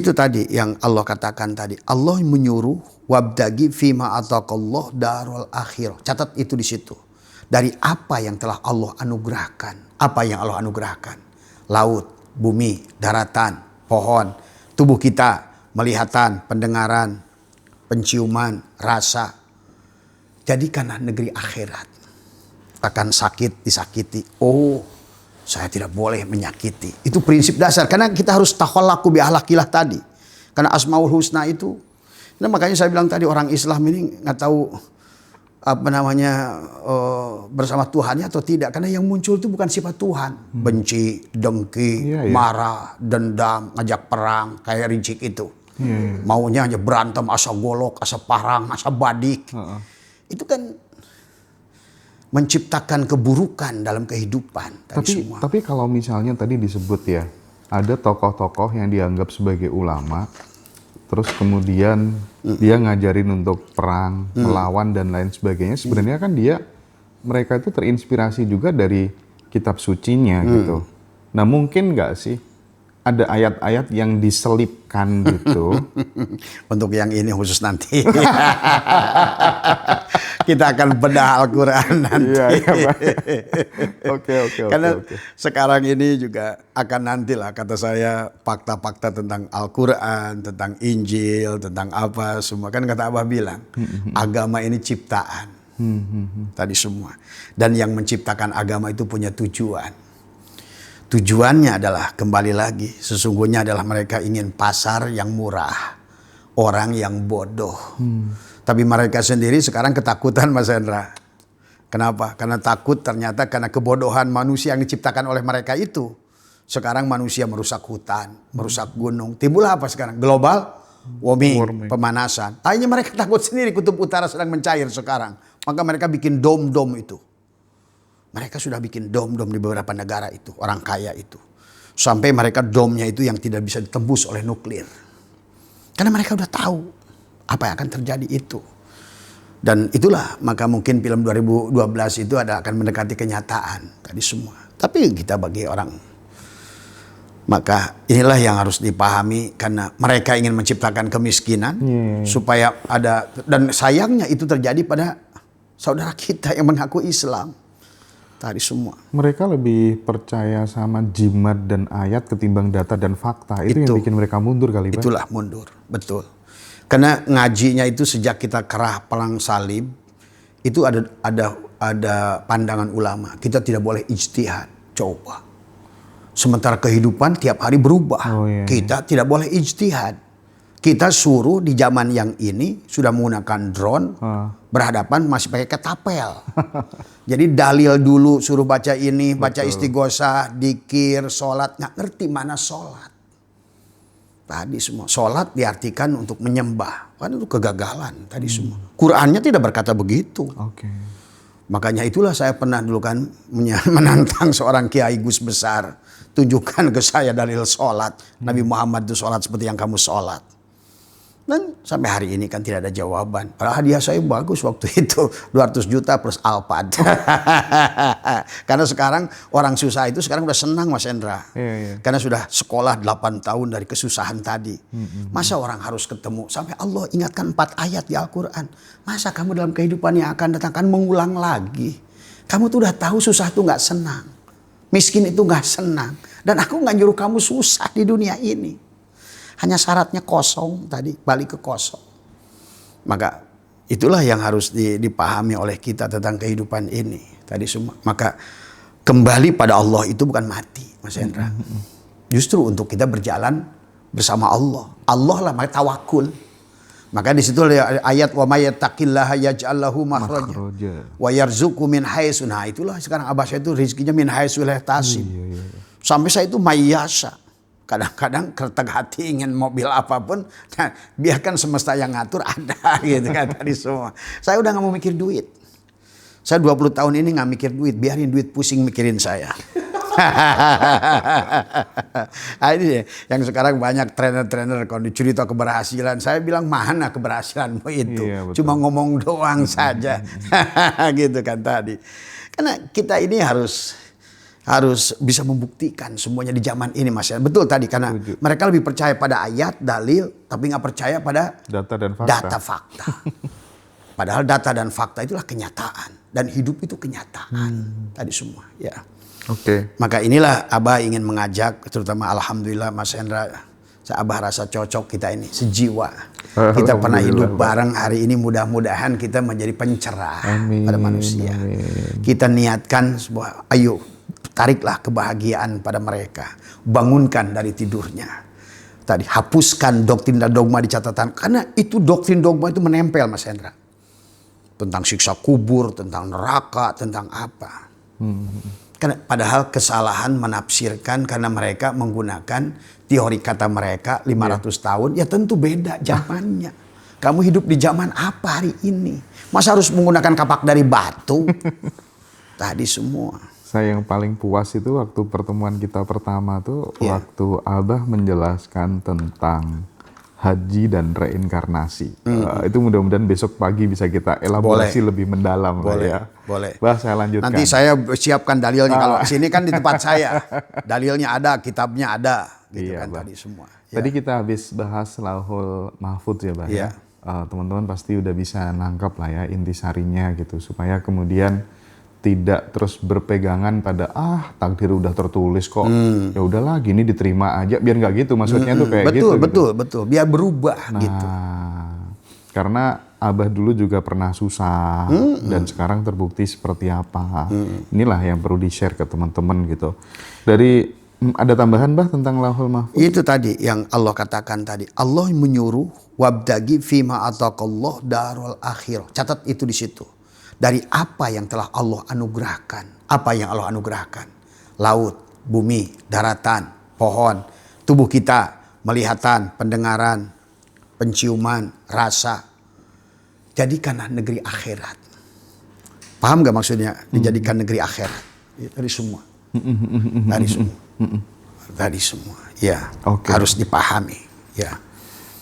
Itu tadi yang Allah katakan tadi. Allah menyuruh wabdagi fima ataqallah darul akhirah. Catat itu di situ. Dari apa yang telah Allah anugerahkan. Apa yang Allah anugerahkan? Laut, bumi, daratan, pohon, tubuh kita, melihatan, pendengaran, penciuman, rasa. Jadikanlah negeri akhirat. Akan sakit, disakiti. Oh, saya tidak boleh menyakiti. Itu prinsip dasar. Karena kita harus takhallaku bi ahlakillah tadi. Karena Asmaul Husna itu. Nah, makanya saya bilang tadi orang Islam ini nggak tahu bersama Tuhannya atau tidak. Karena yang muncul itu bukan sifat Tuhan. Benci, dengki, marah, dendam, ngajak perang. Kayak Rincik itu. Maunya aja berantem, asa golok, asa parang, asa badik. Itu kan menciptakan keburukan dalam kehidupan. Tapi kalau misalnya tadi disebut ya, ada tokoh-tokoh yang dianggap sebagai ulama, terus kemudian dia ngajarin untuk perang, melawan dan lain sebagainya. Sebenarnya kan mereka itu terinspirasi juga dari kitab sucinya gitu. Nah mungkin nggak sih ada ayat-ayat yang diselipkan gitu? Untuk yang ini khusus nanti. Kita akan bedah Al-Quran nanti. Oke. Karena sekarang ini juga akan nantilah kata saya fakta-fakta tentang Al-Quran, tentang Injil, tentang apa semua. Kan kata Abah bilang, agama ini ciptaan. Tadi semua. Dan yang menciptakan agama itu punya tujuan. Tujuannya adalah kembali lagi. Sesungguhnya adalah mereka ingin pasar yang murah. Orang yang bodoh. Tapi mereka sendiri sekarang ketakutan Mas Hendra. Kenapa? Karena takut ternyata karena kebodohan manusia yang diciptakan oleh mereka itu. Sekarang manusia merusak hutan, merusak gunung. Timbullah apa sekarang? Global warming, pemanasan. Akhirnya mereka takut sendiri kutub utara sedang mencair sekarang. Maka mereka bikin dom-dom itu. Mereka sudah bikin dom-dom di beberapa negara itu. Orang kaya itu. Sampai mereka domnya itu yang tidak bisa ditembus oleh nuklir. Karena mereka udah tahu apa yang akan terjadi itu. Dan itulah maka mungkin film 2012 itu akan mendekati kenyataan tadi semua. Tapi kita bagi orang, maka inilah yang harus dipahami karena mereka ingin menciptakan kemiskinan supaya ada, dan sayangnya itu terjadi pada saudara kita yang mengaku Islam tadi semua. Mereka lebih percaya sama jimat dan ayat ketimbang data dan fakta. Itu yang bikin mereka mundur kali, Pak. Itulah mundur, betul. Karena ngajinya itu sejak kita kerah perang salib itu ada pandangan ulama. Kita tidak boleh ijtihad. Coba. Sementara kehidupan tiap hari berubah. Kita tidak boleh ijtihad. Kita suruh di zaman yang ini sudah menggunakan drone, berhadapan masih pakai ketapel. Jadi dalil dulu suruh baca ini, baca istighosah, dikir, sholat, nggak ngerti mana sholat. Tadi semua sholat diartikan untuk menyembah, kan itu kegagalan tadi semua. Qurannya tidak berkata begitu. Makanya itulah saya pernah dulu kan menantang seorang kiai Gus besar, tunjukkan ke saya dalil sholat. Nabi Muhammad itu sholat seperti yang kamu sholat. Dan sampai hari ini kan tidak ada jawaban. Padahal hadiah saya bagus waktu itu. 200 juta plus Alphard. Karena sekarang orang susah itu sekarang udah senang Mas Hendra. Karena sudah sekolah 8 tahun dari kesusahan tadi. Masa orang harus ketemu. Sampai Allah ingatkan 4 ayat di Al-Quran. Masa kamu dalam kehidupan yang akan datang kan mengulang lagi. Kamu tuh udah tahu susah tuh gak senang. Miskin itu gak senang. Dan aku gak nyuruh kamu susah di dunia ini. Hanya syaratnya kosong tadi, balik ke kosong. Maka itulah yang harus dipahami oleh kita tentang kehidupan ini. Tadi semua. Maka kembali pada Allah itu bukan mati, Mas Hendra. Justru untuk kita berjalan bersama Allah. Allah lah tawakul. Maka di situ ayat wa may yattaqillaha yaj'al lahu makhraja wa yarzuqhu min haitsu. Nah, itulah sekarang Abah saya itu rezekinya min haitsu la yahtasib. Sampai saya itu mayyasa. Kadang-kadang kertek hati ingin mobil apapun, nah, biarkan semesta yang ngatur ada gitu kan tadi semua. Saya udah gak mau mikir duit. Saya 20 tahun ini gak mikir duit, biarin duit pusing mikirin saya. Nah, ini yang sekarang banyak trainer-trainer kalau dicerita keberhasilan, saya bilang mana keberhasilanmu itu? Cuma ngomong doang saja. Gitu kan tadi. Karena kita ini harus harus bisa membuktikan semuanya di zaman ini, Mas. Betul tadi, karena mereka lebih percaya pada ayat, dalil, tapi nggak percaya pada Data dan fakta. data fakta. Padahal data dan fakta itulah kenyataan, dan hidup itu kenyataan tadi semua. Ya. Oke. Maka inilah Abah ingin mengajak, terutama alhamdulillah Mas Hendra, Abah rasa cocok kita ini sejiwa. Kita pernah hidup bareng, hari ini mudah-mudahan kita menjadi pencerah pada manusia. Amin. Kita niatkan sebuah, ayo tariklah kebahagiaan pada mereka. Bangunkan dari tidurnya. Tadi hapuskan doktrin dan dogma di catatan. Karena itu doktrin dogma itu menempel, Mas Hendra. Tentang siksa kubur, tentang neraka, tentang apa. Karena padahal kesalahan menafsirkan karena mereka menggunakan teori kata mereka 500 tahun. Ya tentu beda zamannya. Kamu hidup di zaman apa hari ini? Masa harus menggunakan kapak dari batu? Tadi semua. Saya yang paling puas itu waktu pertemuan kita pertama tuh waktu Abah menjelaskan tentang haji dan reinkarnasi. Itu mudah-mudahan besok pagi bisa kita elaborasi lebih mendalam. Boleh, ya. boleh. Bah, saya lanjutkan. Nanti saya siapkan dalilnya. Kalau sini kan di tempat saya. Dalilnya ada, kitabnya ada. Gitu Iya, kan Bah. tadi semua. Tadi kita habis bahas Lauhul Mahfudz ya, Bah. Iya. Teman-teman pasti udah bisa nangkap lah ya intisarinya gitu. Supaya kemudian tidak terus berpegangan pada takdir udah tertulis kok. Ya udahlah gini diterima aja biar nggak gitu. Maksudnya tuh kayak gitu. Betul. Biar berubah Nah, gitu. karena Abah dulu juga pernah susah dan sekarang terbukti seperti apa. Inilah yang perlu di-share ke teman-teman gitu. Dari ada tambahan Bah tentang Lauhul Mahfudz? Itu tadi yang Allah katakan tadi. Allah menyuruh wabdagi fima ataqallah darul akhir. Catat itu di situ. Dari apa yang telah Allah anugerahkan. Apa yang Allah anugerahkan. Laut, bumi, daratan, pohon, tubuh kita, melihatan, pendengaran, penciuman, rasa. Jadikanlah negeri akhirat. Paham gak maksudnya? Dijadikan negeri akhirat. Dari semua. Dari semua. Dari semua. Ya, harus dipahami. Ya.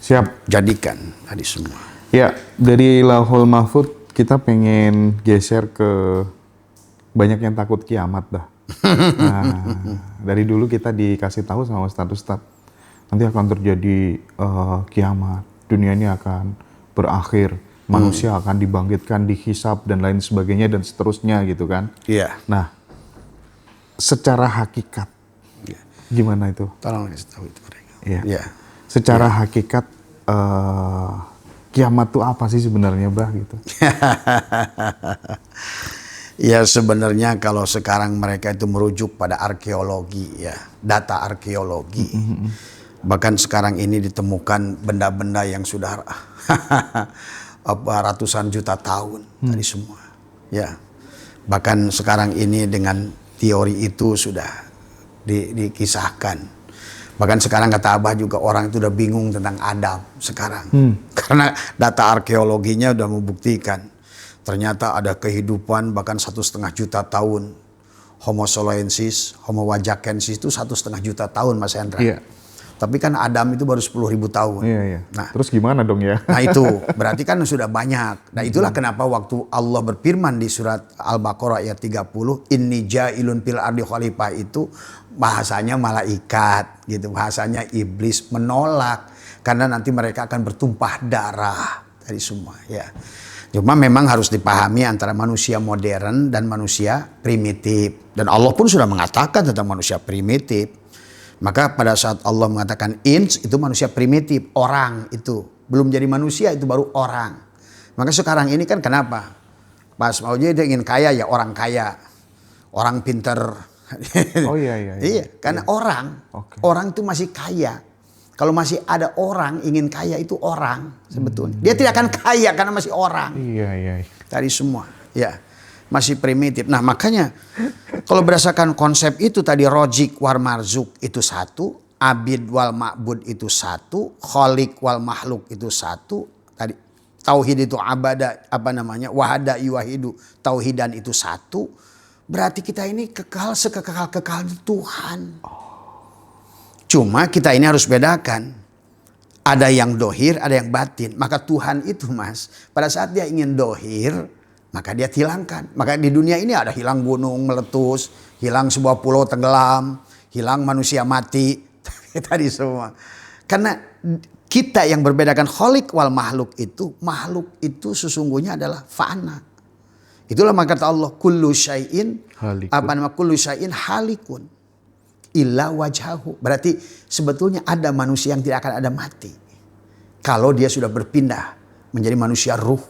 Siap. Jadikan tadi semua. Ya, dari Lauhul Mahfudz kita pengen geser ke banyak yang takut kiamat dah. Nah, dari dulu kita dikasih tahu sama Ustadz, nanti akan terjadi kiamat, dunia ini akan berakhir, manusia akan dibangkitkan, dihisab dan lain sebagainya dan seterusnya gitu kan. Iya. Nah, secara hakikat, gimana itu? Tolong kasih tahu itu mereka. Iya. Secara hakikat kiamat itu apa sih sebenarnya, Bah gitu? Ya sebenarnya kalau sekarang mereka itu merujuk pada arkeologi ya, data arkeologi. Bahkan sekarang ini ditemukan benda-benda yang sudah ratusan juta tahun tadi semua. Ya. Bahkan sekarang ini dengan teori itu sudah dikisahkan. Bahkan sekarang kata Abah juga orang itu udah bingung tentang Adam sekarang. Karena data arkeologinya udah membuktikan. Ternyata ada kehidupan bahkan 1,5 juta tahun. Homo soloensis, Homo wajakensis itu 1,5 juta tahun Mas Hendra. Iya. Tapi kan Adam itu baru 10.000 tahun. Iya. Nah, terus gimana dong ya? Nah itu berarti kan sudah banyak. Nah itulah kenapa waktu Allah berfirman di surat Al-Baqarah ayat 30. Inni ja'ilun fil ardi khalifah itu bahasanya malaikat gitu. Bahasanya iblis menolak. Karena nanti mereka akan bertumpah darah. Dari semua ya. Cuma memang harus dipahami antara manusia modern dan manusia primitif. Dan Allah pun sudah mengatakan tentang manusia primitif. Maka pada saat Allah mengatakan ins itu manusia primitif, orang itu. Belum jadi manusia itu baru orang. Maka sekarang ini kan kenapa? Pas maunya dia ingin kaya ya orang kaya. Orang pinter. Oh iya. Iya, karena orang. Orang itu masih kaya. Kalau masih ada orang ingin kaya itu orang sebetulnya. Dia tidak akan kaya karena masih orang. Iya. Tadi semua. Ya. Masih primitif. Nah makanya kalau berdasarkan konsep itu tadi rojik war marzuk itu satu, abid wal ma'bud itu satu, kholik wal makhluk itu satu, tadi tauhid itu wahada yuwahidu, tauhidan itu satu. Berarti kita ini kekal sekekal-kekal Tuhan. Cuma kita ini harus bedakan. Ada yang dohir, ada yang batin. Maka Tuhan itu Mas, pada saat dia ingin dohir, maka dia hilangkan. Maka di dunia ini ada hilang gunung meletus, hilang sebuah pulau tenggelam, hilang manusia mati, tadi semua. Karena kita yang membedakan kholik wal makhluk itu sesungguhnya adalah fana. Itulah maka kata Allah kullu syai'in halikun illa wajhahu. Berarti sebetulnya ada manusia yang tidak akan ada mati kalau dia sudah berpindah menjadi manusia ruh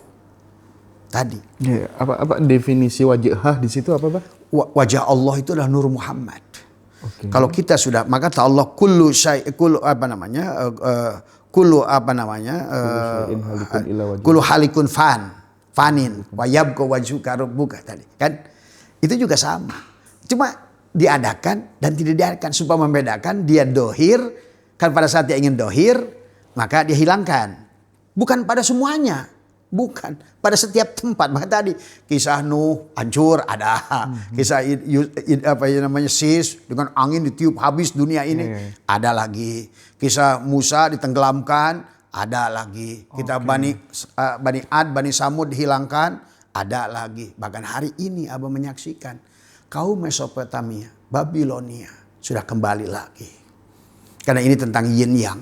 tadi. Ya, apa definisi wajah di situ apa, Pak? Wajah Allah itu adalah Nur Muhammad. Okay. Kalau kita sudah, maka kata Allah kullu halikun fanin wa yabqa wajhuka rabbuka tadi kan. Itu juga sama. Cuma diadakan dan tidak diadakan supaya membedakan dia dohir. Kan pada saat dia ingin dohir maka dia hilangkan. Bukan pada semuanya. Bukan. Pada setiap tempat. Maka tadi kisah Nuh hancur ada. Kisah Sis dengan angin ditiup habis dunia ini. Ada lagi. Kisah Musa ditenggelamkan. Ada lagi. Kita Bani Ad, Bani Samud dihilangkan. Ada lagi. Bahkan hari ini Abah menyaksikan. Kaum Mesopotamia, Babilonia sudah kembali lagi. Karena ini tentang yin yang.